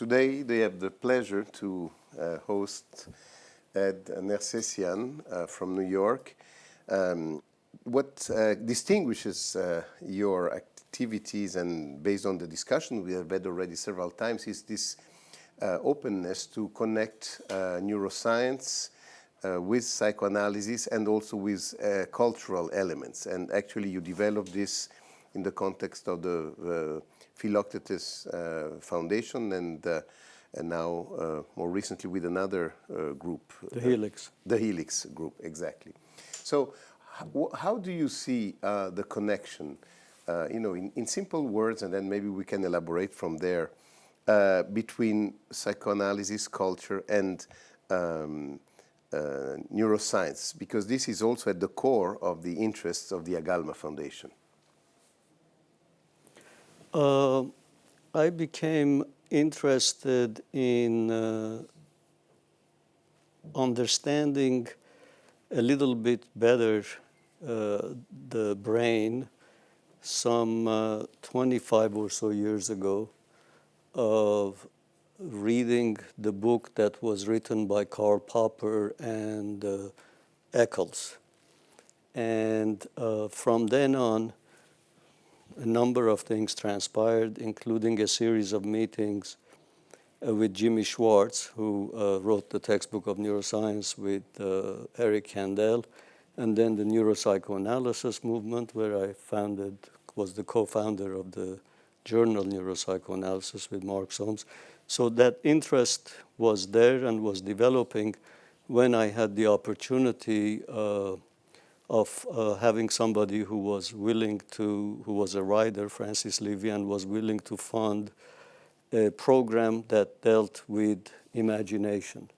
today they have the pleasure to host Ed Nersessian from New York. What distinguishes your activities, and based on the discussion we have had already several times, is this openness to connect neuroscience with psychoanalysis and also with cultural elements. And actually you developed this in the context of the Philoctetes Foundation and now more recently with another group. The Helix. The Helix group, exactly. So how do you see the connection, in simple words, and then maybe we can elaborate from there, between psychoanalysis, culture, and neuroscience? Because this is also at the core of the interests of the Agalma Foundation. I became interested in understanding a little bit better the brain some 25 or so years ago, of reading the book that was written by Karl Popper and Eccles. And from then on, a number of things transpired, including a series of meetings with Jimmy Schwartz, who wrote the textbook of neuroscience with Eric Kandel, and then the neuropsychoanalysis movement, where I was the co-founder of the journal Neuropsychoanalysis with Mark Soames. So that interest was there and was developing when I had the opportunity of having somebody who was who was a writer, Francis Levy, and was willing to fund a program that dealt with imagination.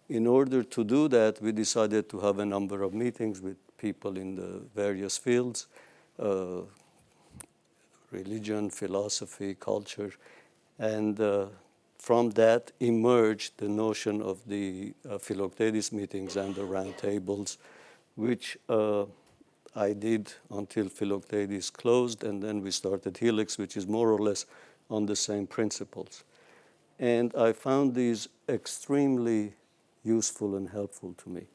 In order to do that, we decided to have a number of meetings with people in the various fields, religion, philosophy, culture, and from that emerged the notion of the Philoctetes meetings and the roundtables, which I did until Philoctetes closed, and then we started Helix, which is more or less on the same principles. And I found these extremely useful and helpful to me.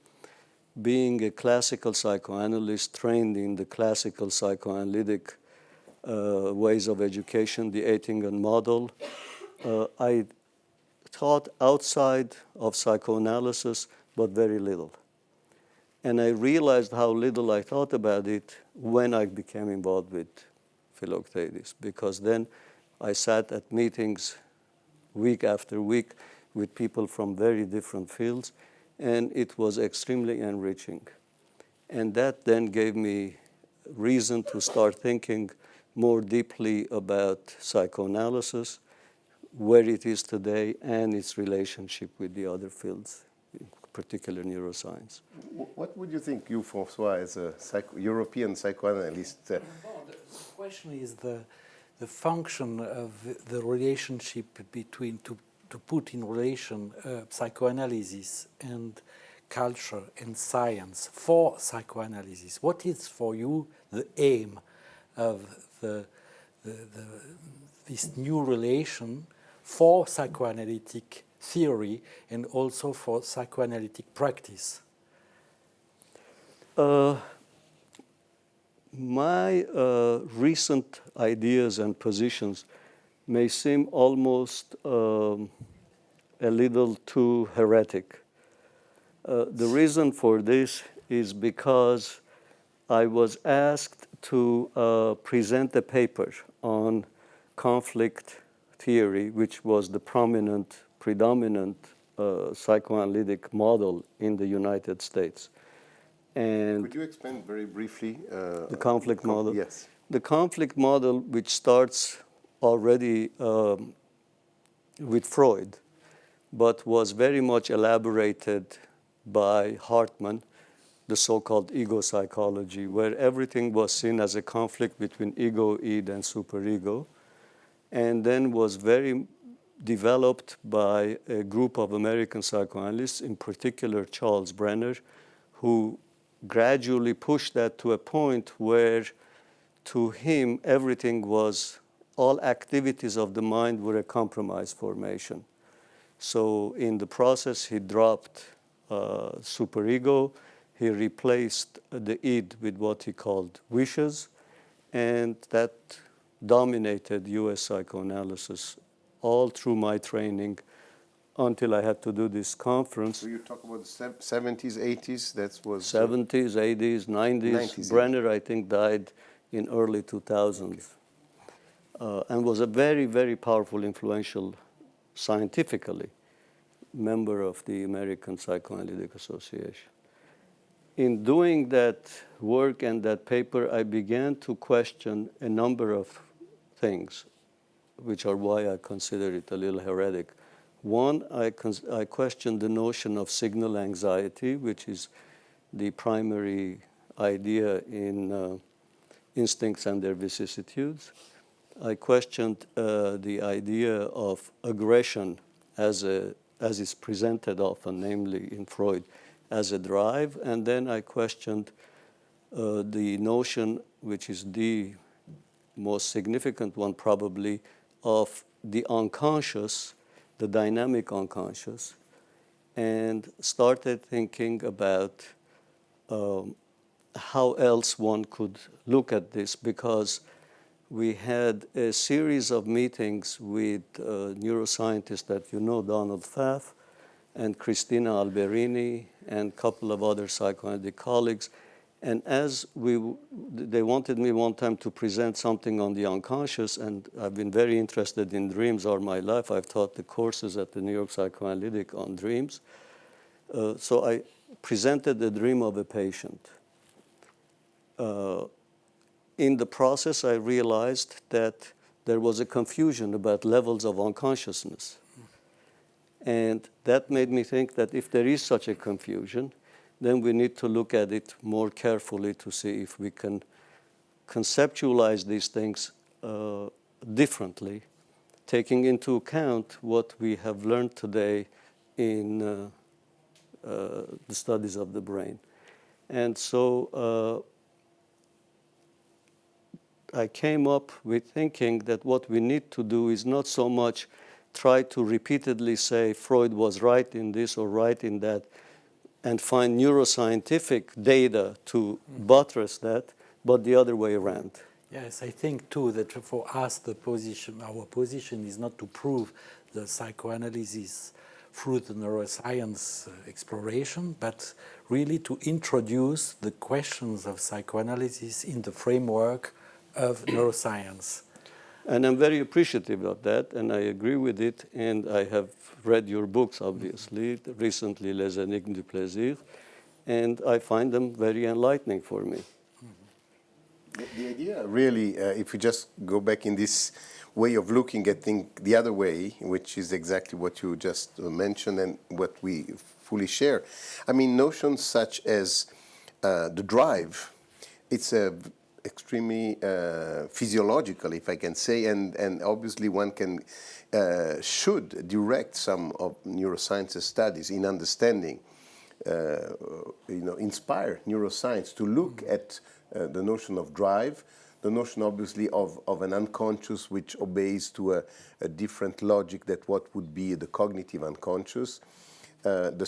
Being a classical psychoanalyst trained in the classical psychoanalytic ways of education, the Ettingen model, I taught outside of psychoanalysis, but very little. And I realized how little I thought about it when I became involved with Philoctetes, because then I sat at meetings week after week with people from very different fields, and it was extremely enriching. And that then gave me reason to start thinking more deeply about psychoanalysis, where it is today, and its relationship with the other fields, in particular neuroscience. What would you think, you, François, as a European psychoanalyst? The question is the function of the relationship between, to put in relation psychoanalysis and culture and science for psychoanalysis. What is for you the aim of this new relation for psychoanalytic theory and also for psychoanalytic practice? My recent ideas and positions may seem almost a little too heretic. The reason for this is because I was asked to present a paper on conflict theory, which was the predominant psychoanalytic model in the United States. And could you explain very briefly the conflict model? Yes. The conflict model, which starts already with Freud, but was very much elaborated by Hartman, the so-called ego psychology, where everything was seen as a conflict between ego, id, and superego, and then was very developed by a group of American psychoanalysts, in particular Charles Brenner, who gradually pushed that to a point where, to him, everything was all activities of the mind were a compromise formation. So in the process, he dropped superego, he replaced the id with what he called wishes, and that dominated US psychoanalysis all through my training until I had to do this conference. So you talk about the 70s, 80s, that was... 70s, 80s, 90s. Brenner, I think, died in early 2000s. And was a very, very powerful, influential, scientifically, member of the American Psychoanalytic Association. In doing that work and that paper, I began to question a number of things, which are why I consider it a little heretic. One, I questioned the notion of signal anxiety, which is the primary idea in instincts and their vicissitudes. I questioned the idea of aggression as is presented often, namely in Freud, as a drive. And then I questioned the notion, which is the most significant one probably, of the unconscious, the dynamic unconscious, and started thinking about how else one could look at this, because we had a series of meetings with neuroscientists that you know, Donald Pfaff and Cristina Alberini and a couple of other psychoanalytic colleagues. And as they wanted me one time to present something on the unconscious, and I've been very interested in dreams all my life. I've taught the courses at the New York Psychoanalytic on dreams. So I presented the dream of a patient. In the process, I realized that there was a confusion about levels of unconsciousness. And that made me think that if there is such a confusion, then we need to look at it more carefully to see if we can conceptualize these things differently, taking into account what we have learned today in the studies of the brain. And so I came up with thinking that what we need to do is not so much try to repeatedly say Freud was right in this or right in that, and find neuroscientific data to buttress that, but the other way around. Yes, I think too that for us our position is not to prove the psychoanalysis through the neuroscience exploration, but really to introduce the questions of psychoanalysis in the framework of neuroscience. And I'm very appreciative of that, and I agree with it, and I have read your books, obviously, recently Les Énigmes du Plaisir, and I find them very enlightening for me. The idea really, if we just go back in this way of looking at things the other way, which is exactly what you just mentioned and what we fully share. I mean, notions such as the drive, it's a extremely physiological, if I can say, and obviously one can should direct some of neurosciences studies in understanding, inspire neuroscience to look at the notion of drive, the notion obviously of an unconscious which obeys to a different logic that what would be the cognitive unconscious, the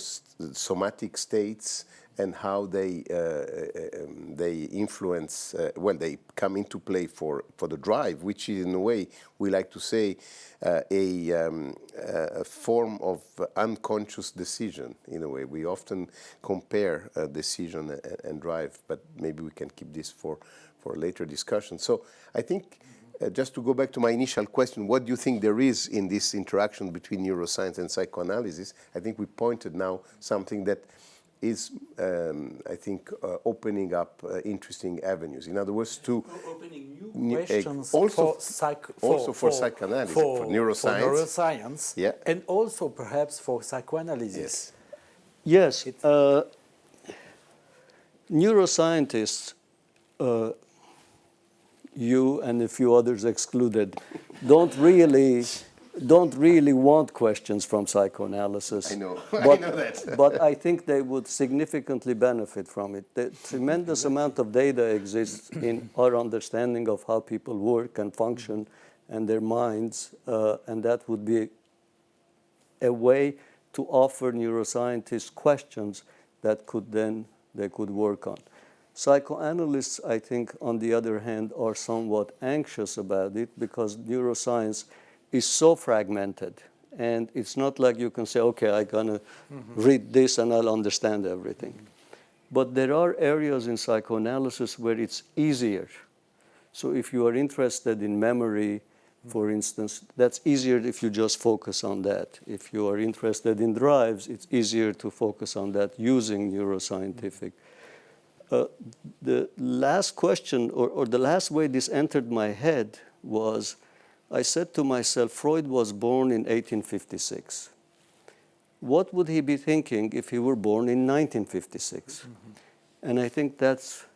somatic states, and how they influence, they come into play for the drive, which is in a way, we like to say, a form of unconscious decision, in a way. We often compare decision and drive, but maybe we can keep this for later discussion. So I think, just to go back to my initial question, what do you think there is in this interaction between neuroscience and psychoanalysis? I think we pointed now something that is, I think, opening up interesting avenues. In other words, to opening new questions also for psychoanalysis, for neuroscience, yeah, and also perhaps for psychoanalysis. Yes, neuroscientists, you and a few others excluded, don't really want questions from psychoanalysis. I know, but, I know that. But I think they would significantly benefit from it. The tremendous amount of data exists in our understanding of how people work and function and their minds, and that would be a way to offer neuroscientists questions that they could work on. Psychoanalysts, I think, on the other hand, are somewhat anxious about it because neuroscience is so fragmented. And it's not like you can say, okay, I'm going to read this and I'll understand everything. But there are areas in psychoanalysis where it's easier. So if you are interested in memory, for instance, that's easier if you just focus on that. If you are interested in drives, it's easier to focus on that using neuroscientific. The last question, or the last way this entered my head was, I said to myself, Freud was born in 1856. What would he be thinking if he were born in 1956? And I think that's,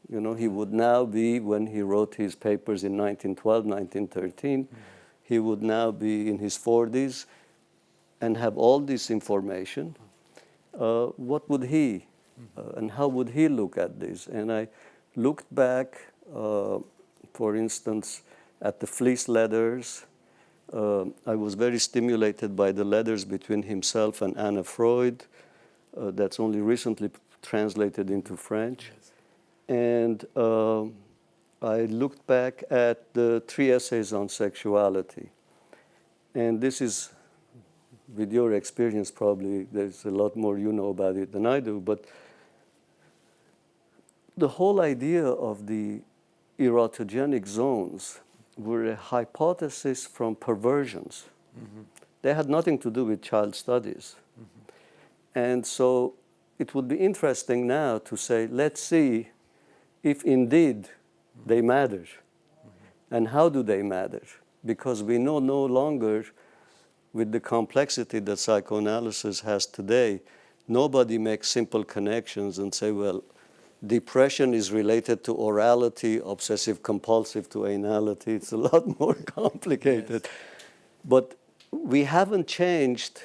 he would now be, when he wrote his papers in 1912, 1913, he would now be in his 40s and have all this information. What would he, and how would he look at this? And I looked back, for instance, at the Fleece letters. I was very stimulated by the letters between himself and Anna Freud. That's only recently translated into French. Yes. And I looked back at the 3 essays on sexuality. And this is, with your experience probably, there's a lot more you know about it than I do, but the whole idea of the erotogenic zones were a hypothesis from perversions. They had nothing to do with child studies. And so it would be interesting now to say, let's see if indeed they matter. And how do they matter? Because we know no longer, with the complexity that psychoanalysis has today, nobody makes simple connections and say, well, depression is related to orality, obsessive compulsive to anality. It's a lot more complicated. Yes. But we haven't changed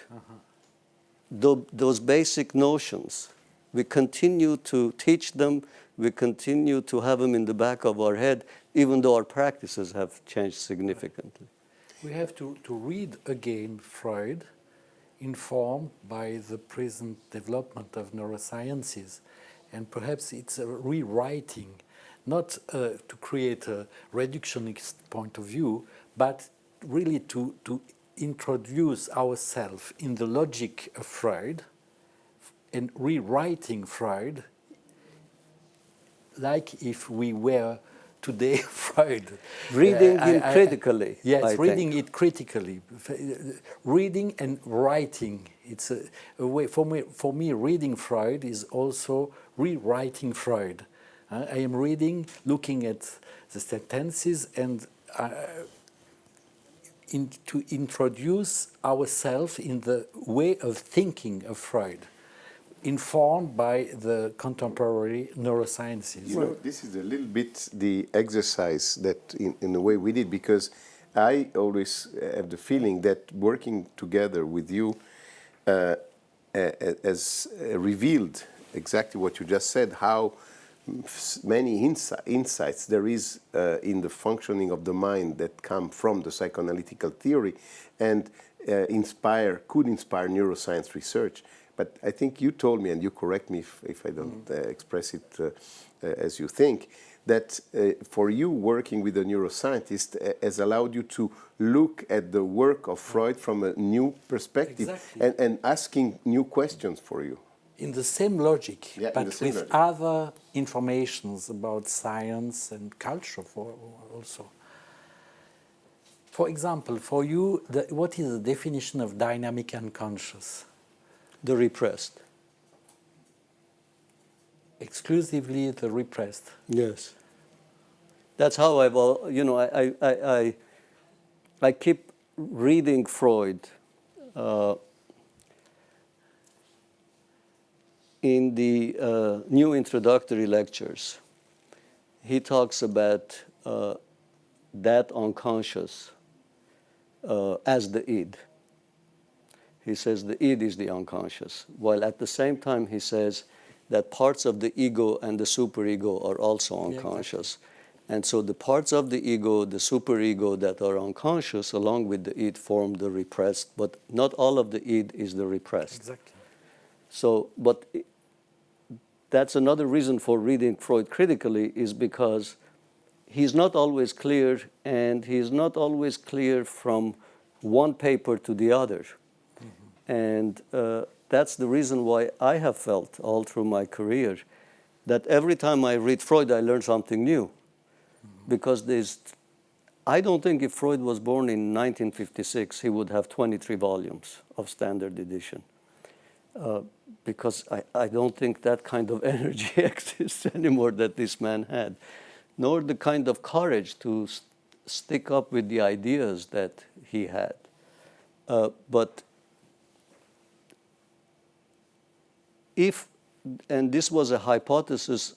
those basic notions. We continue to teach them. We continue to have them in the back of our head, even though our practices have changed significantly. We have to read again Freud, informed by the present development of neurosciences. And perhaps it's a rewriting, not to create a reductionist point of view, but really to introduce ourselves in the logic of Freud and rewriting Freud like if we were today Freud. Reading him critically. Yes, reading it critically. Reading and writing. It's a way, for me, reading Freud is also rewriting Freud. I am reading, looking at the sentences and to introduce ourselves in the way of thinking of Freud, informed by the contemporary neurosciences. You know, this is a little bit the exercise that in a way we did, because I always have the feeling that working together with you has revealed exactly what you just said, how many insights there is in the functioning of the mind that come from the psychoanalytical theory and could inspire neuroscience research. But I think you told me, and you correct me if I don't express it as you think, that for you working with a neuroscientist has allowed you to look at the work of Freud from a new perspective. Exactly. and asking new questions for you. In the same logic, yeah, but with logic. Other informations about science and culture also. For example, for you, what is the definition of dynamic unconscious? The repressed. Exclusively the repressed. Yes. That's how I've, I keep reading Freud. In the new introductory lectures, he talks about that unconscious as the id. He says the id is the unconscious, while at the same time he says that parts of the ego and the superego are also unconscious. Yeah, exactly. And so the parts of the ego, the superego that are unconscious, along with the id, form the repressed, but not all of the id is the repressed. Exactly. So, but that's another reason for reading Freud critically, is because he's not always clear, and he's not always clear from one paper to the other. Mm-hmm. And that's the reason why I have felt all through my career that every time I read Freud, I learn something new. Mm-hmm. Because I don't think if Freud was born in 1956, he would have 23 volumes of standard edition. Because I don't think that kind of energy exists anymore that this man had, nor the kind of courage to stick up with the ideas that he had. But if, and this was a hypothesis,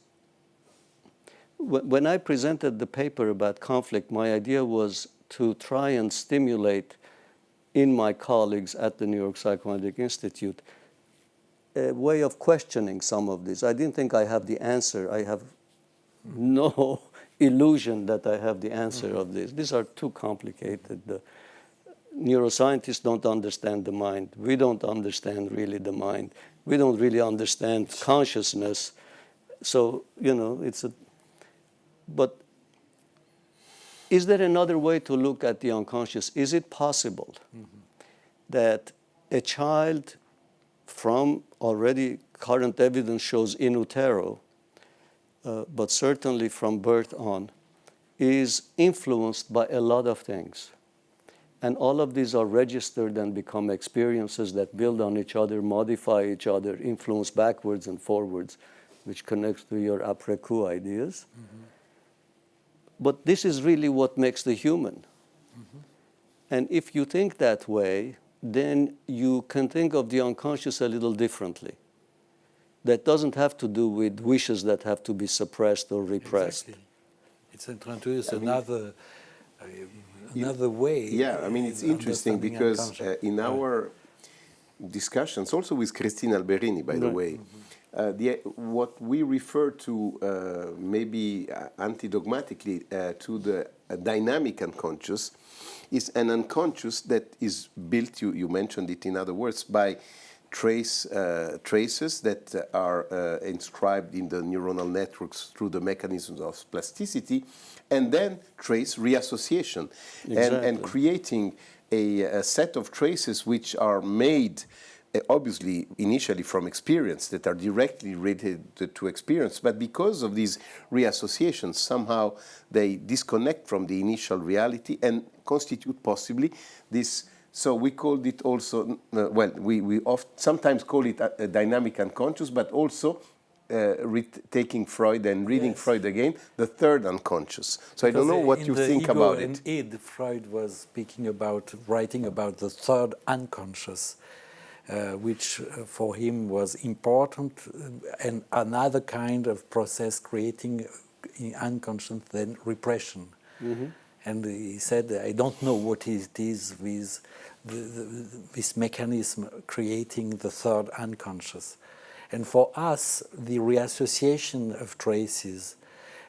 when I presented the paper about conflict, my idea was to try and stimulate in my colleagues at the New York Psychoanalytic Institute a way of questioning some of this. I didn't think I have the answer. I have no illusion that I have the answer of this. These are too complicated. The neuroscientists don't understand the mind. We don't understand really the mind. We don't really understand consciousness. So, but is there another way to look at the unconscious? Is it possible that a child, from already current evidence shows in utero, but certainly from birth on, is influenced by a lot of things? And all of these are registered and become experiences that build on each other, modify each other, influence backwards and forwards, which connects to your après-coup ideas. Mm-hmm. But this is really what makes the human. Mm-hmm. And if you think that way, then you can think of the unconscious a little differently. That doesn't have to do with wishes that have to be suppressed or repressed. Exactly. It's introduced another way. Yeah, I mean, it's interesting because in our discussions, also with Christine Alberini, by the way, what we refer to maybe anti-dogmatically to the dynamic unconscious is an unconscious that is built, you mentioned it in other words, by traces that are inscribed in the neuronal networks through the mechanisms of plasticity, and then trace reassociation. Exactly. And creating a set of traces which are made obviously initially from experience, that are directly related to experience, but because of these reassociations, somehow they disconnect from the initial reality and constitute possibly this. So we called it also, we sometimes call it a dynamic unconscious, but also taking Freud and reading Freud again, the third unconscious. So I don't know what you think about it. In id, Freud was speaking about, writing about the third unconscious, which for him was important, and another kind of process creating unconscious than repression. Mm-hmm. And he said, I don't know what it is with this mechanism creating the third unconscious. And for us, the reassociation of traces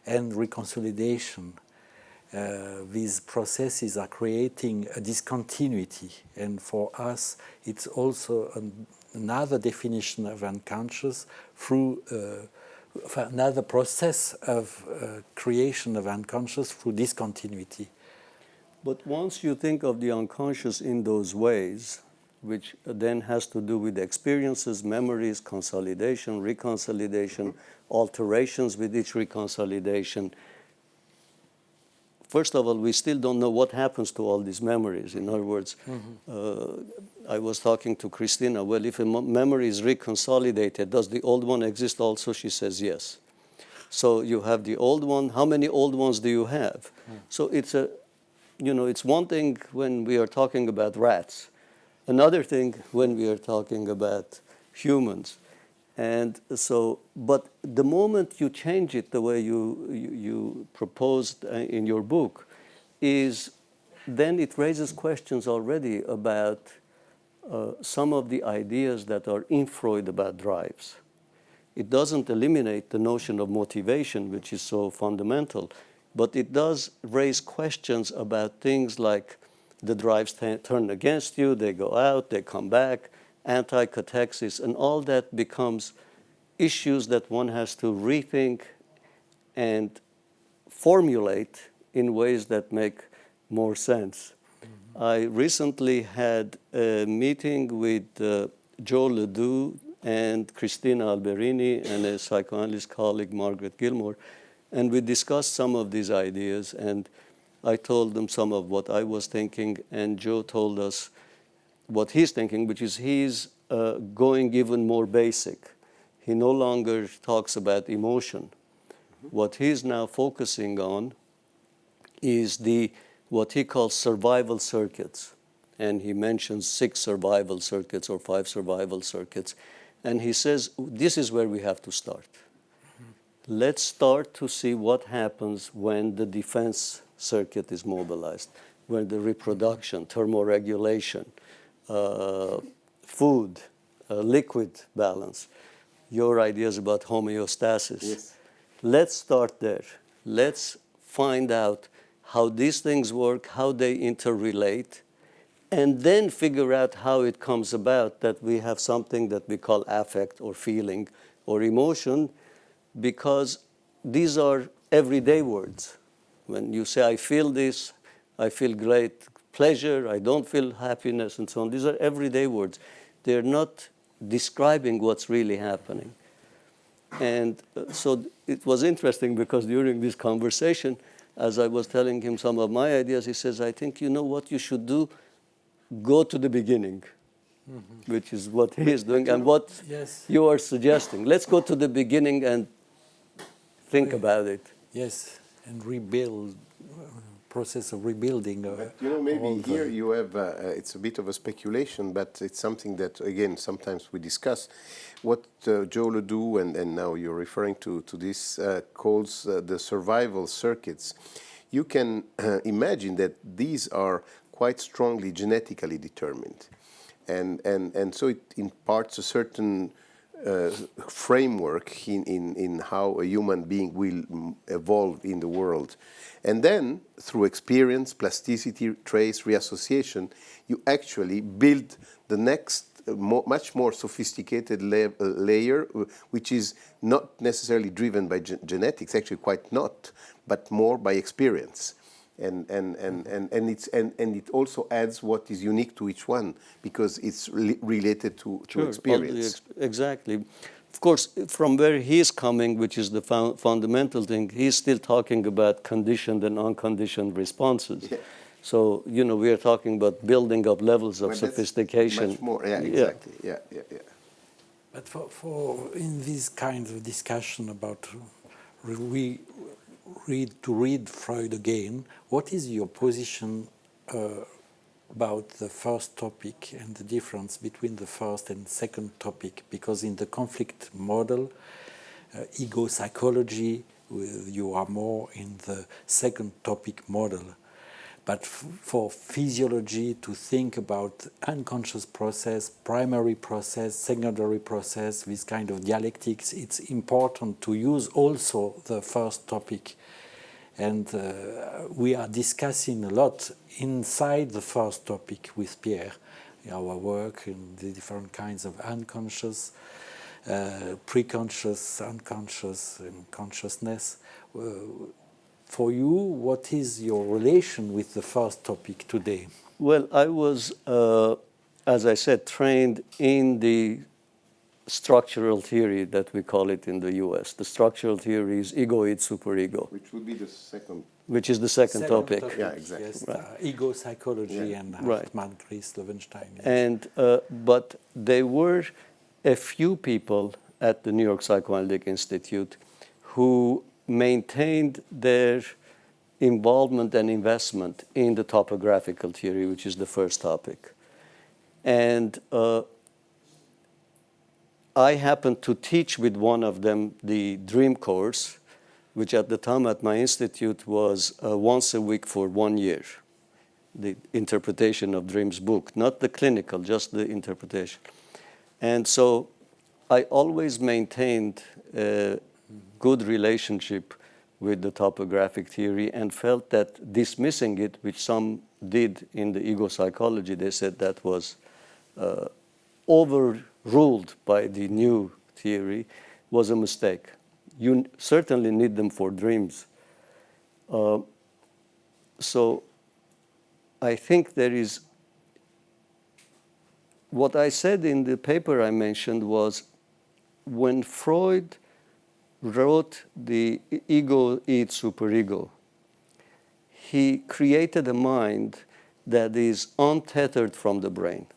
and reconsolidation, these processes are creating a discontinuity. And for us, it's also another definition of unconscious through another process of creation of unconscious through discontinuity. But once you think of the unconscious in those ways, which then has to do with experiences, memories, consolidation, reconsolidation, alterations with each reconsolidation, first of all, we still don't know what happens to all these memories. In other words, I was talking to Christina, well, if a memory is reconsolidated, does the old one exist also? She says yes. So you have the old one. How many old ones do you have? So it's it's one thing when we are talking about rats, another thing when we are talking about humans. And so, but the moment you change it the way you proposed in your book, is then it raises questions already about some of the ideas that are in Freud about drives. It doesn't eliminate the notion of motivation, which is so fundamental. but it does raise questions about things like the drives turn against you, they go out, they come back, anti-catexis, and all that becomes issues that one has to rethink and formulate in ways that make more sense. I recently had a meeting with Joe Ledoux and Christina Alberini and a psychoanalyst colleague, Margaret Gilmore, and we discussed some of these ideas, and I told them some of what I was thinking, and Joe told us what he's thinking, which is he's going even more basic. He no longer talks about emotion. What he's now focusing on is what he calls survival circuits. And he mentions 6 survival circuits or 5 survival circuits. And he says, this is where we have to start. Let's start to see what happens when the defense circuit is mobilized, when the reproduction, thermoregulation, food, liquid balance, your ideas about homeostasis. Yes. Let's start there. Let's find out how these things work, how they interrelate, and then figure out how it comes about that we have something that we call affect or feeling or emotion, because these are everyday words. When you say, I feel this, I feel great pleasure, I don't feel happiness, and so on, these are everyday words. They're not describing what's really happening. And so it was interesting because during this conversation, as I was telling him some of my ideas, he says, I think you know what you should do? Go to the beginning, which is what he is doing and what you are suggesting. Let's go to the beginning and think about it. Yes, and rebuild, process of rebuilding. But, you know, maybe here you have, it's a bit of a speculation, but it's something that, again, sometimes we discuss. What Joe Ledoux, and now you're referring to this, calls the survival circuits. You can imagine that these are quite strongly genetically determined. And so it imparts a certain framework in how a human being will evolve in the world. And then, through experience, plasticity, trace, reassociation, you actually build the next much more sophisticated layer, which is not necessarily driven by genetics, actually quite not, but more by experience. And it also adds what is unique to each one, because it's related to experience. Exactly. Of course, from where he's coming, which is the fundamental thing, he's still talking about conditioned and unconditioned responses. Yeah. So, you know, we are talking about building up levels of sophistication. Much more, yeah, exactly. Yeah. But for in this kind of discussion about read Freud again, what is your position about the first topic and the difference between the first and second topic? Because in the conflict model, ego psychology, you are more in the second topic model. But for physiology, to think about unconscious process, primary process, secondary process, this kind of dialectics, it's important to use also the first topic. And we are discussing a lot inside the first topic with Pierre, our work in the different kinds of unconscious, preconscious, unconscious, and consciousness. For you, what is your relation with the first topic today? Well, I was, as I said, trained in the structural theory that we call it in the US. The structural theory is egoid, superego. Which would be the second. Which is the second topic. Yeah, exactly. Yes, right. Ego psychology and Hartmann, Chris, Loewenstein. Yes. And, but there were a few people at the New York Psychoanalytic Institute who maintained their involvement and investment in the topographical theory, which is the first topic. And I happened to teach with one of them the dream course, which at the time at my institute was once a week for 1 year, the interpretation of dreams book, not the clinical, just the interpretation. And so I always maintained a good relationship with the topographic theory and felt that dismissing it, which some did in the ego psychology, they said that was overruled by the new theory, was a mistake. You certainly need them for dreams. So I think there is, what I said in the paper I mentioned was, when Freud wrote the ego eats superego, he created a mind that is untethered from the brain.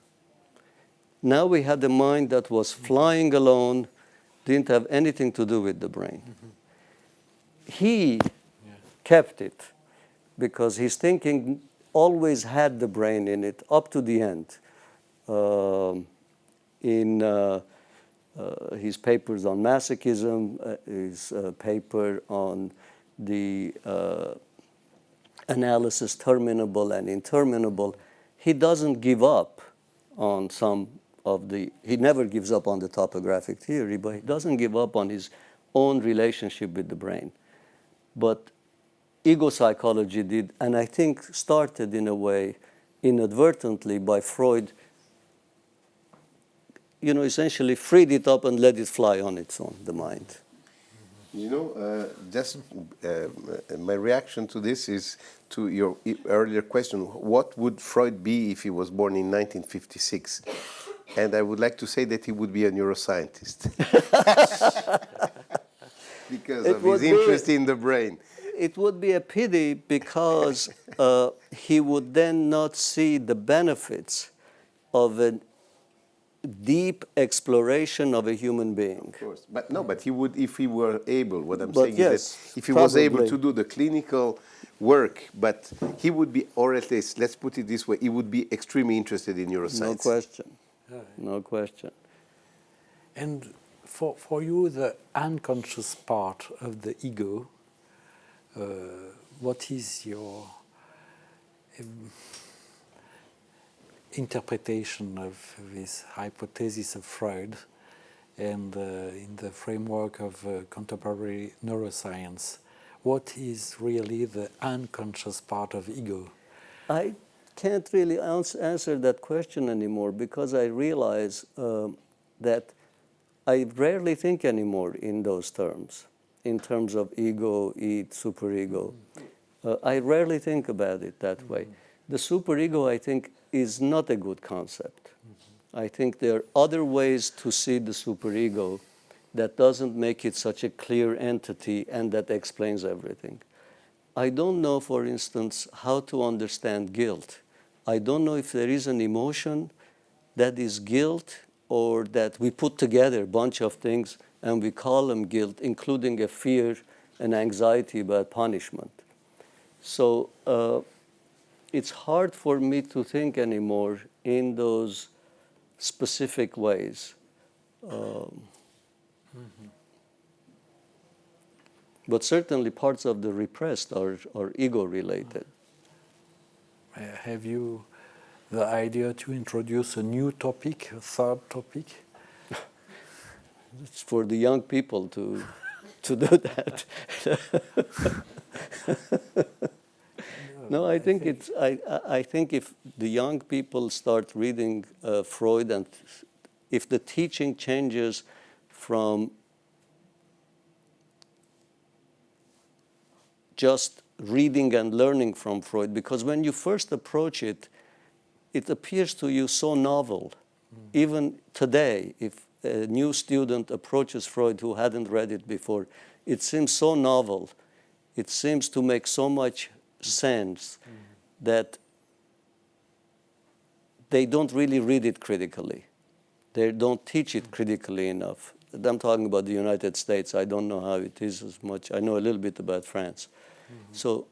Now we had a mind that was flying alone, didn't have anything to do with the brain. He kept it because his thinking always had the brain in it up to the end. In his papers on masochism, his paper on the analysis terminable and interminable, he doesn't give up on some of the, he never gives up on the topographic theory, but he doesn't give up on his own relationship with the brain. But ego psychology did, and I think started in a way inadvertently by Freud, essentially freed it up and let it fly on its own, the mind. Just my reaction to this is to your earlier question, what would Freud be if he was born in 1956? And I would like to say that he would be a neuroscientist. Because of his interest in the brain. It would be a pity because he would then not see the benefits of a deep exploration of a human being. Of course. But he would, if he were able, what I'm But saying yes, is that if he was able probably. to do the clinical work, but he would be, or at least, let's put it this way, he would be extremely interested in neuroscience. No question. No question. And for you, the unconscious part of the ego, what is your interpretation of this hypothesis of Freud and in the framework of contemporary neuroscience? What is really the unconscious part of ego? I can't really answer that question anymore because I realize that I rarely think anymore in those terms, in terms of ego, id, superego. I rarely think about it that way. The superego, I think, is not a good concept. I think there are other ways to see the superego that doesn't make it such a clear entity and that explains everything. I don't know, for instance, how to understand guilt. I don't know if there is an emotion that is guilt or that we put together a bunch of things and we call them guilt, including a fear and anxiety about punishment. So it's hard for me to think anymore in those specific ways. But certainly parts of the repressed are ego-related. Have you the idea to introduce a new topic, a third topic? It's for the young people to do that. No, I think it's. I think if the young people start reading Freud, and if the teaching changes from just reading and learning from Freud, because when you first approach it, it appears to you so novel. Even today, if a new student approaches Freud who hadn't read it before, it seems so novel. It seems to make so much sense that they don't really read it critically. They don't teach it critically enough. I'm talking about the United States. I don't know how it is as much. I know a little bit about France. So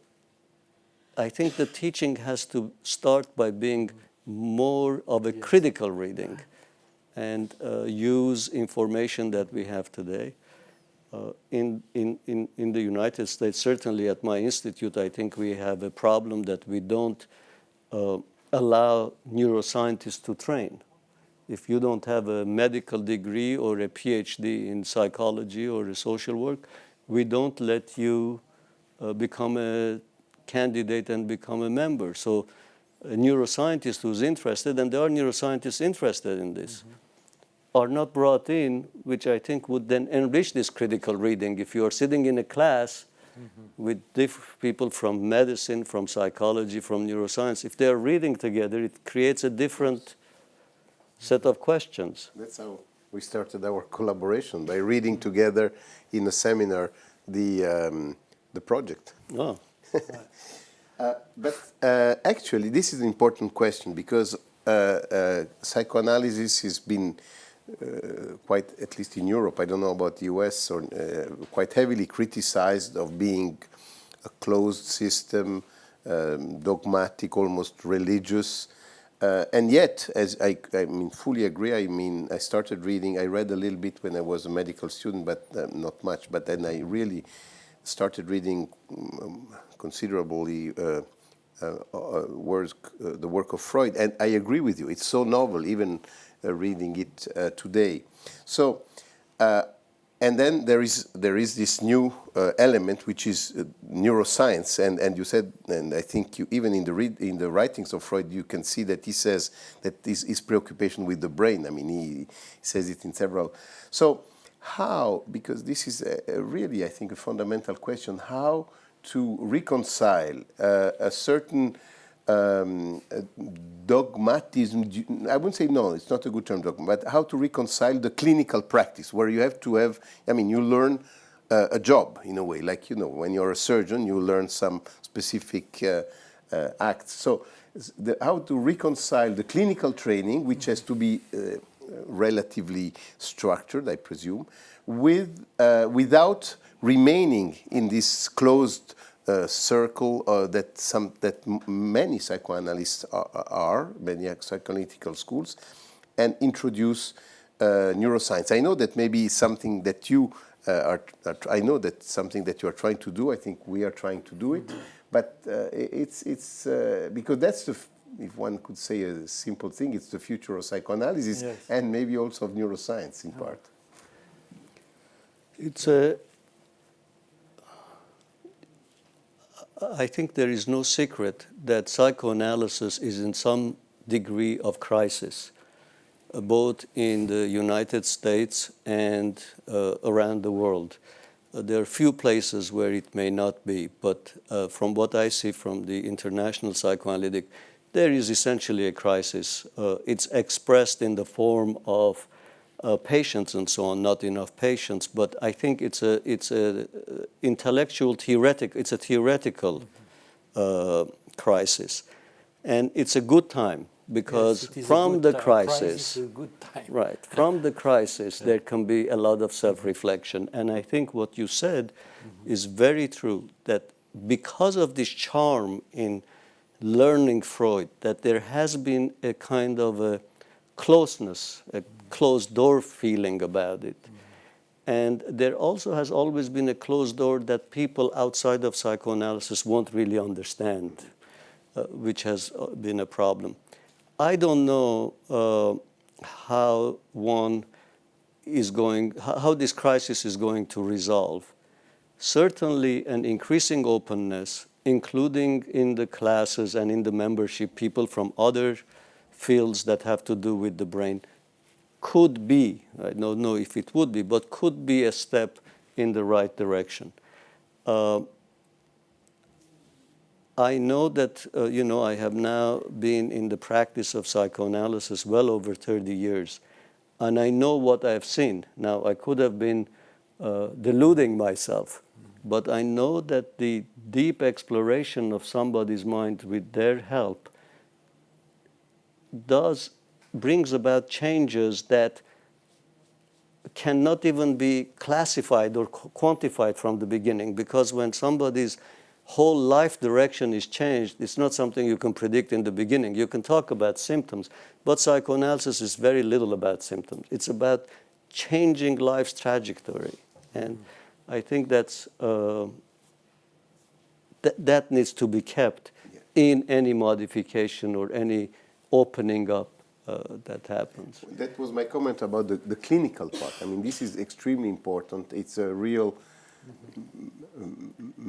I think the teaching has to start by being more of a critical reading and use information that we have today. In the United States, certainly at my institute, I think we have a problem that we don't allow neuroscientists to train. If you don't have a medical degree or a PhD in psychology or a social work, we don't let you become a candidate and become a member. So a neuroscientist who's interested, and there are neuroscientists interested in this, are not brought in, which I think would then enrich this critical reading. If you are sitting in a class with people from medicine, from psychology, from neuroscience, if they're reading together, it creates a different set of questions. That's how we started our collaboration, by reading together in a seminar the project. Oh. But actually, this is an important question, because psychoanalysis has been quite, at least in Europe, I don't know about the US, or quite heavily criticized of being a closed system, dogmatic, almost religious. And yet, as I mean, fully agree. I mean, I started reading. I read a little bit when I was a medical student, but not much. But then I really started reading considerably the work of Freud, and I agree with you. It's so novel, even reading it today. So, and then there is this new element, which is neuroscience, and you said, and I think you even in the writings of Freud, you can see that he says that this is preoccupation with the brain. I mean, he says it in several. So how? Because this is really, I think, a fundamental question: how to reconcile a certain dogmatism. I wouldn't say, no, it's not a good term, dogma, but how to reconcile the clinical practice, where you have to have, I mean, you learn a job in a way, like, you know, when you're a surgeon, you learn some specific acts. So how to reconcile the clinical training, which has to be relatively structured, I presume, with without remaining in this closed circle that many psychoanalysts are, many psychoanalytical schools, and introduce neuroscience. I know that maybe something that you I know that something that you are trying to do. I think we are trying to do it, but it's because that's the, if one could say a simple thing, it's the future of psychoanalysis, yes, and maybe also of neuroscience in part. It's I think there is no secret that psychoanalysis is in some degree of crisis, both in the United States and around the world. There are few places where it may not be, but from what I see from the international psychoanalytic, there is essentially a crisis. It's expressed in the form of patients and so on, not enough patients, but I think it's a intellectual theoretic. It's a theoretical crisis, and it's a good time, because yes, from the crisis, crisis is a good time. Right, from the crisis there can be a lot of self-reflection, and I think what you said is very true. That because of this charm in learning Freud, that there has been a kind of a closeness, a closed door feeling about it. And there also has always been a closed door that people outside of psychoanalysis won't really understand, which has been a problem. I don't know how one is going, how this crisis is going to resolve. Certainly an increasing openness, including in the classes and in the membership, people from other fields that have to do with the brain, could be, I don't know if it would be, but could be a step in the right direction. I know that, you know, I have now been in the practice of psychoanalysis well over 30 years, and I know what I've seen. Now, I could have been deluding myself, but I know that the deep exploration of somebody's mind with their help brings about changes that cannot even be classified or quantified from the beginning, because when somebody's whole life direction is changed, it's not something you can predict in the beginning. You can talk about symptoms, but psychoanalysis is very little about symptoms. It's about changing life's trajectory, and I think that's that needs to be kept in any modification or any opening up that happens. That was my comment about the clinical part. I mean, this is extremely important. It's a real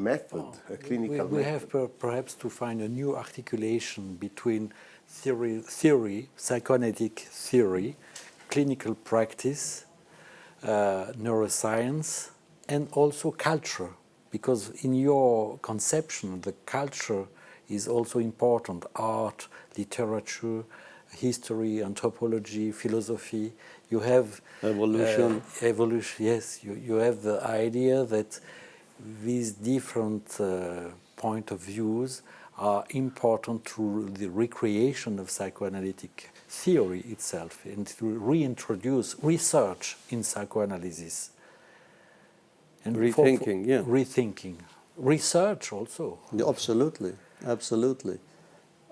method, a clinical we method. have perhaps to find a new articulation between theory, psychoanalytic theory, clinical practice, neuroscience, and also culture. Because in your conception, the culture is also important. Art, literature, history, anthropology, philosophy. You have Evolution. Evolution, yes. You have the idea that these different point of views are important to the recreation of psychoanalytic theory itself and to reintroduce research in psychoanalysis. And Rethinking, yeah. Rethinking. Research also. Yeah, absolutely, absolutely.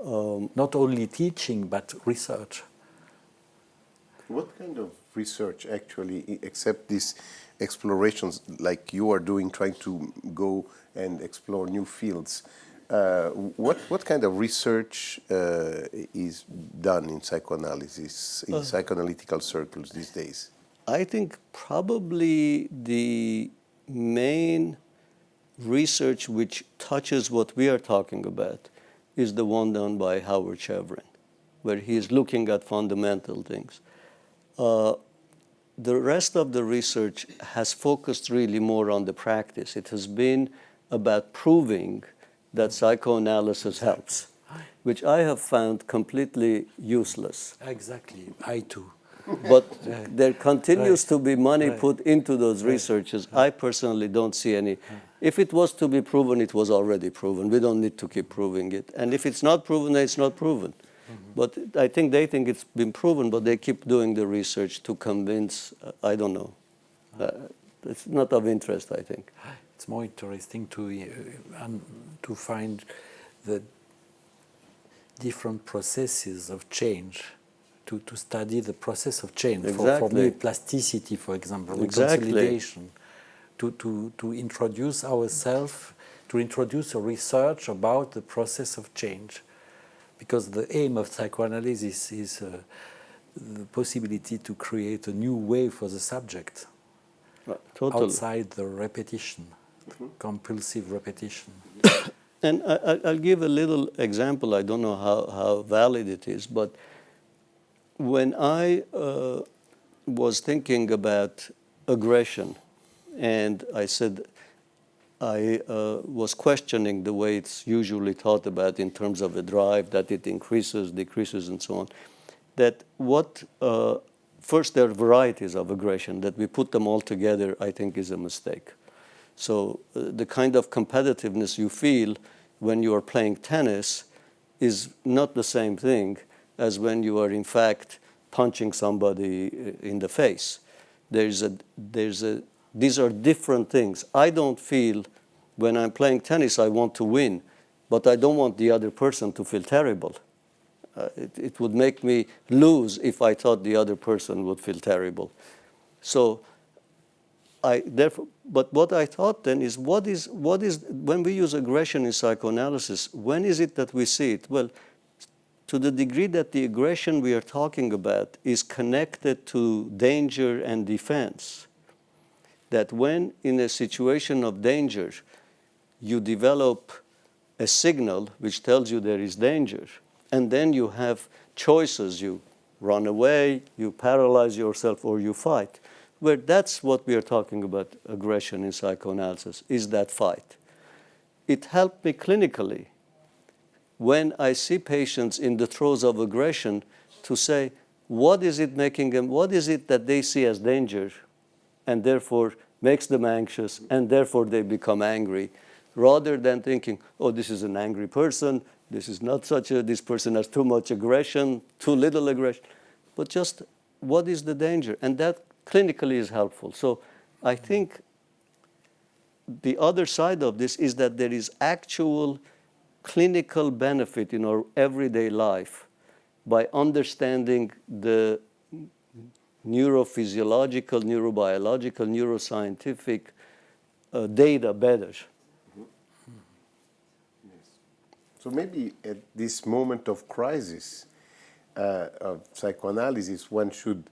Not only teaching, but research. What kind of research actually, except these explorations like you are doing, trying to go and explore new fields, what kind of research is done in psychoanalysis, in psychoanalytical circles these days? I think probably the main research which touches what we are talking about is the one done by Howard Chevron, where he is looking at fundamental things. The rest of the research has focused really more on the practice. It has been about proving that psychoanalysis helps, which I have found completely useless. Exactly, I too. But there continues Right. to be money Right. put into those researches. I personally don't see any. If it was to be proven, it was already proven. We don't need to keep proving it. And if it's not proven, then it's not proven. But I think they think it's been proven, but they keep doing the research to convince, I don't know. It's not of interest, I think. It's more interesting to find the different processes of change, to study the process of change. For Exactly. me, plasticity, for example, Exactly. consolidation, to introduce ourselves, to introduce a research about the process of change. Because the aim of psychoanalysis is the possibility to create a new way for the subject, Totally. outside the repetition, compulsive repetition. And I'll give a little example. I don't know how valid it is, but when I was thinking about aggression, and I said I was questioning the way it's usually thought about in terms of a drive, that it increases, decreases, and so on, that first there are varieties of aggression, that we put them all together, I think is a mistake. So the kind of competitiveness you feel when you are playing tennis is not the same thing as when you are in fact punching somebody in the face. These are different things. I don't feel when I'm playing tennis I want to win, but I don't want the other person to feel terrible. It would make me lose if I thought the other person would feel terrible. So but what I thought then is, what is when we use aggression in psychoanalysis, when is it that we see it? Well, to the degree that the aggression we are talking about is connected to danger and defense, that when in a situation of danger, you develop a signal which tells you there is danger, and then you have choices. You run away, you paralyze yourself, or you fight. Where that's what we are talking about, aggression in psychoanalysis, is that fight. It helped me clinically when I see patients in the throes of aggression to say, what is it making them, what is it that they see as danger, and therefore makes them anxious, and therefore they become angry, rather than thinking, oh, this is an angry person, this is not this person has too much aggression, too little aggression, but just what is the danger? And that clinically is helpful. So I think the other side of this is that there is actual clinical benefit in our everyday life by understanding the neurophysiological, neurobiological, neuroscientific data better. So maybe at this moment of crisis of psychoanalysis, one should,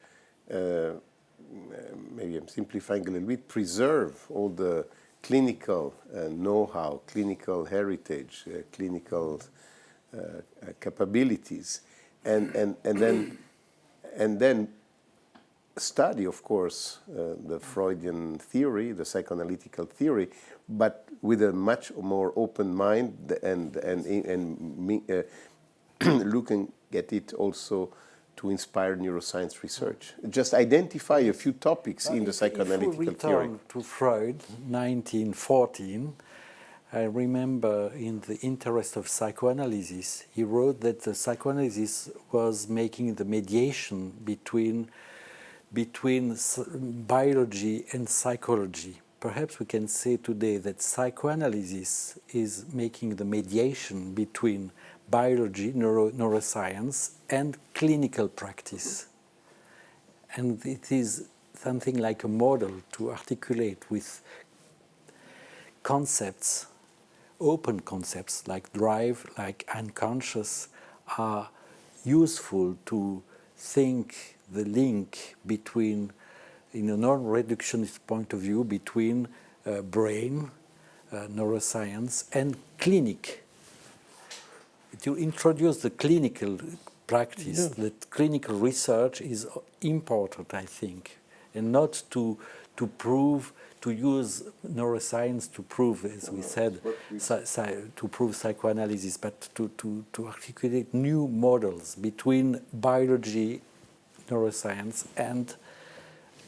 maybe I'm simplifying a little bit, preserve all the clinical know-how, clinical heritage, clinical capabilities, and then study, of course, the Freudian theory, the psychoanalytical theory, but with a much more open mind and looking at it also to inspire neuroscience research. Just identify a few topics in the psychoanalytical theory. If we return to Freud, 1914, I remember in the interest of psychoanalysis, he wrote that the psychoanalysis was making the mediation between biology and psychology. Perhaps we can say today that psychoanalysis is making the mediation between biology, neuroscience, and clinical practice. And it is something like a model to articulate with concepts, open concepts like drive, like unconscious, are useful to think the link between, in a non-reductionist point of view, between brain, neuroscience, and clinic. To introduce the clinical practice, that clinical research is important, I think, and not to prove, to use neuroscience to prove, as we said, to prove psychoanalysis, but to articulate new models between biology, neuroscience, and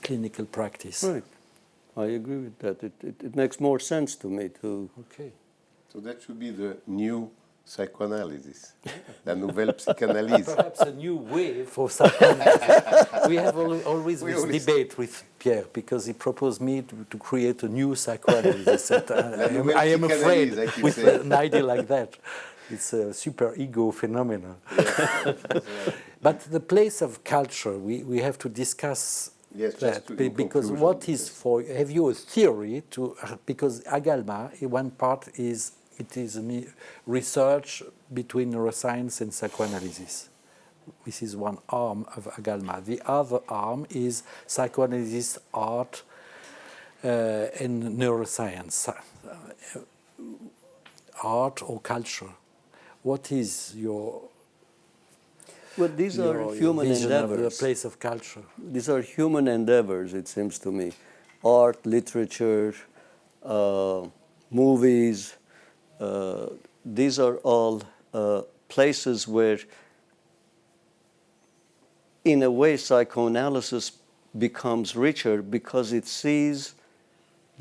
clinical practice. Right. I agree with that. It makes more sense to me to... Okay. So that should be the new psychoanalysis, la nouvelle psychanalyse. Perhaps a new way for psychoanalysis. We have always this debate with Pierre because he proposed me to create a new psychoanalysis. I am afraid with an idea like that. It's a super ego phenomenon. But the place of culture, we have to discuss that because what is for? Have you a theory to? Because Agalma, one part is. It is research between neuroscience and psychoanalysis. This is one arm of Agalma. The other arm is psychoanalysis, art, and neuroscience, art or culture. What is your these are human vision endeavors. of the place of culture? These are human endeavors, it seems to me. Art, literature, movies. These are all places where, in a way, psychoanalysis becomes richer because it sees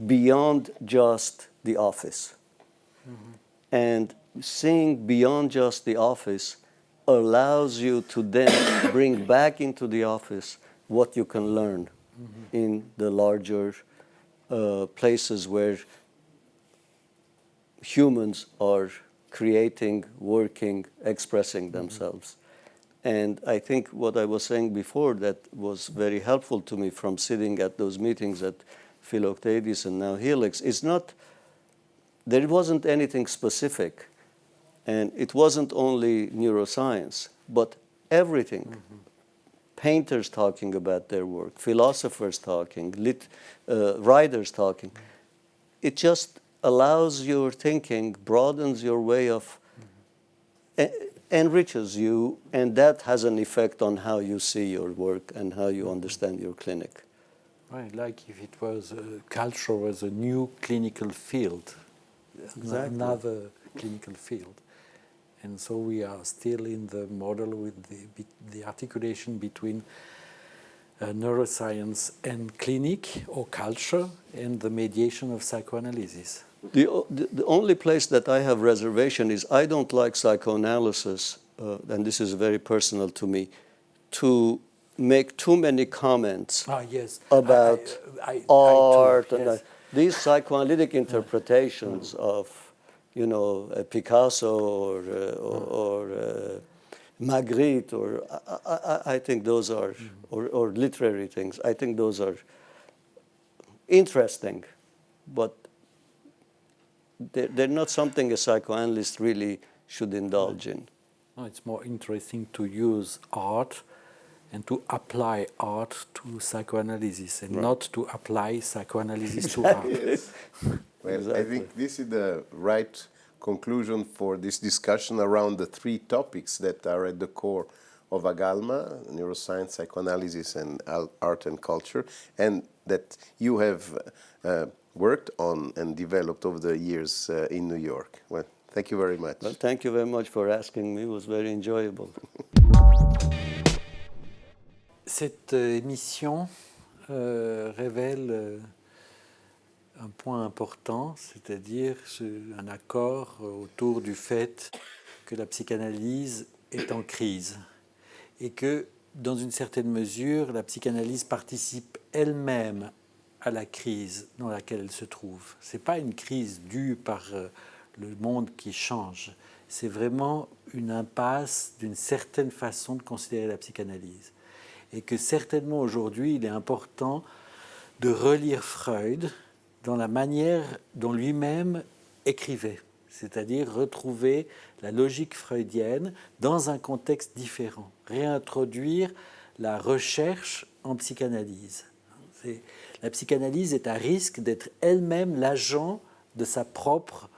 beyond just the office. Mm-hmm. And seeing beyond just the office allows you to then bring back into the office what you can learn in the larger places where humans are creating, working, expressing themselves. And I think what I was saying before that was very helpful to me from sitting at those meetings at Philoctetes and now Helix is not, there wasn't anything specific. And it wasn't only neuroscience, but everything. Mm-hmm. Painters talking about their work, philosophers talking, writers talking. It just allows your thinking, broadens your way of, enriches you, and that has an effect on how you see your work and how you understand your clinic. Right, like if it was culture was a new clinical field, exactly. Another clinical field. And so we are still in the model with the articulation between neuroscience and clinic or culture and the mediation of psychoanalysis. The only place that I have reservation is I don't like psychoanalysis, and this is very personal to me, to make too many comments about art and these psychoanalytic interpretations of, you know, Picasso or Magritte, or I think those are, or literary things. I think those are interesting, but they're not something a psychoanalyst really should indulge in. No, it's more interesting to use art and to apply art to psychoanalysis and not to apply psychoanalysis to art. Yes. Well, Exactly. I think this is the right conclusion for this discussion around the three topics that are at the core of Agalma: neuroscience, psychoanalysis, and art and culture, and that you have worked on and developed over the years in New York. Well, thank you very much. Well, thank you very much for asking me. It was very enjoyable. Cette émission révèle un point important, c'est-à-dire un accord autour du fait que la psychanalyse est en crise et que, dans une certaine mesure, la psychanalyse participe elle-même à la crise dans laquelle elle se trouve. Ce n'est pas une crise due par le monde qui change, c'est vraiment une impasse d'une certaine façon de considérer la psychanalyse. Et que certainement aujourd'hui, il est important de relire Freud dans la manière dont lui-même écrivait, c'est-à-dire retrouver la logique freudienne dans un contexte différent, réintroduire la recherche en psychanalyse. La psychanalyse est à risque d'être elle-même l'agent de sa propre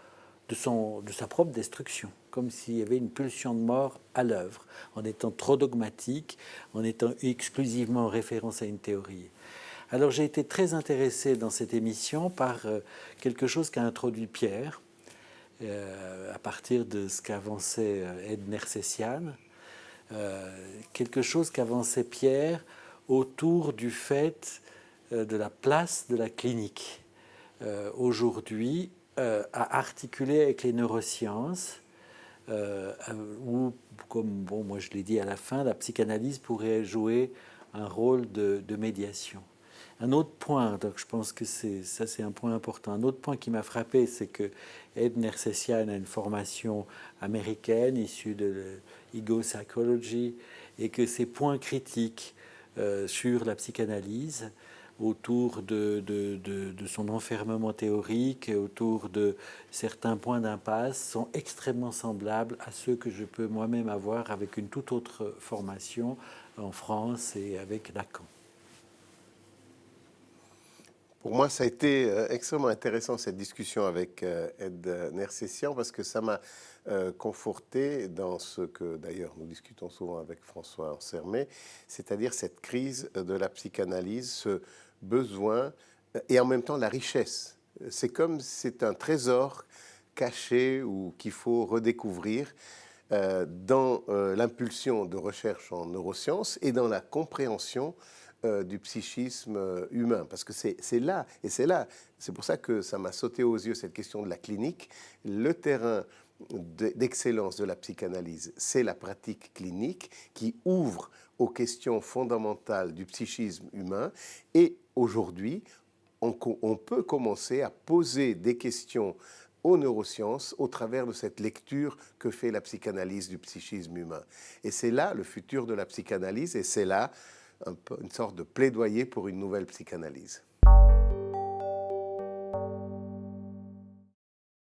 destruction, comme s'il y avait une pulsion de mort à l'œuvre, en étant trop dogmatique, en étant exclusivement en référence à une théorie. Alors j'ai été très intéressé dans cette émission par quelque chose qu'a introduit Pierre, à partir de ce qu'avançait Edward Nersessian, quelque chose qu'avançait Pierre autour du fait de la place de la clinique aujourd'hui à articuler avec les neurosciences, où, comme moi je l'ai dit à la fin, la psychanalyse pourrait jouer un rôle de médiation. Un autre point, donc je pense que c'est un point important, un autre point qui m'a frappé, c'est que Edward Nersessian a une formation américaine issue de l'ego psychology, et que ses points critiques sur la psychanalyse, autour de son enfermement théorique, autour de certains points d'impasse, sont extrêmement semblables à ceux que je peux moi-même avoir avec une toute autre formation en France et avec Lacan. Pour moi, ça a été extrêmement intéressant cette discussion avec Edward Nersessian, parce que ça m'a conforté dans ce que, d'ailleurs, nous discutons souvent avec François Ansermet, c'est-à-dire cette crise de la psychanalyse, ce besoin et en même temps la richesse. C'est comme c'est un trésor caché ou qu'il faut redécouvrir dans l'impulsion de recherche en neurosciences et dans la compréhension du psychisme humain, parce que c'est là, c'est pour ça que ça m'a sauté aux yeux cette question de la clinique. Le terrain d'excellence de la psychanalyse, c'est la pratique clinique qui ouvre aux questions fondamentales du psychisme humain, et aujourd'hui, on peut commencer à poser des questions aux neurosciences au travers de cette lecture que fait la psychanalyse du psychisme humain. Et c'est là le futur de la psychanalyse, et c'est là une sorte de plaidoyer pour une nouvelle psychanalyse.